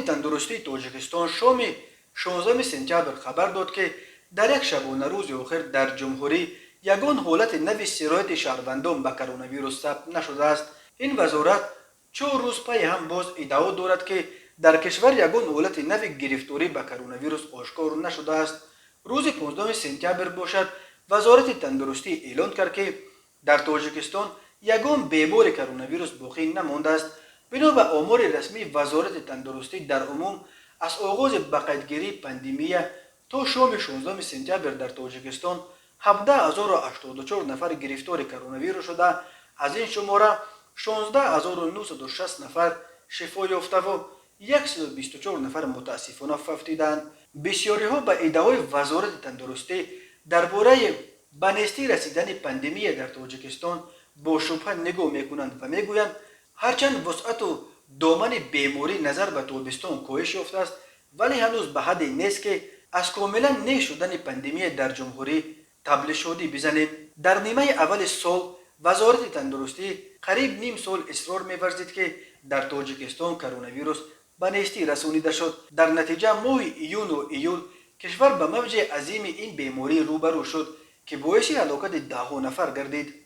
تندرستی تاجیکستان شام 16 سپتامبر خبر داد که در یک شبانه روز آخر در جمهوری یگان حالت نوی سرایت شهروندان به کرونا ویروس ثبت نشده است. این وزارت 4 روز پی هم باز ادعا دارد که در کشور یگان حالت نوی گرفتاری به کرونا ویروس آشکار نشده است. روز 15 سپتامبر باشد وزارت تندرستی اعلان کرد که در تاجیکستان یگان بیمار کرونا ویروس باقی نمانده است. بنا به آمار رسمی وزارت تندرستی در عموم از آغاز به قیدگیری پاندمی تا شام 16 سپتامبر در تاجیکستان 17084 نفر گرفتار کرونا ویروس شده. از این شماره 16960 نفر شفا یافته و 124 نفر متاسفانه فوتیدند. بسیاری ها به ادعای وزارت تندرستی درباره به نیستی رسیدن پاندمی در تاجیکستان با شبهه نگاه میکنند و میگویند هرچند وسعت و دامن بیماری نظر به تابستان کاهش یافته است ولی هنوز به حدی نیست که از کاملا نشدن پاندمی در جمهوری تبل شدی بزنیم. در نیمه اول سال وزارت تندرستی قریب نیم سال اصرار می‌ورزید که در تاجیکستان کرونا ویروس به نیستی رسانیده شد. در نتیجه ماه ایون و ایول کشور به موج عظیم این بیماری روبرو شد که باعث هلاکت ده‌ها نفر گردید.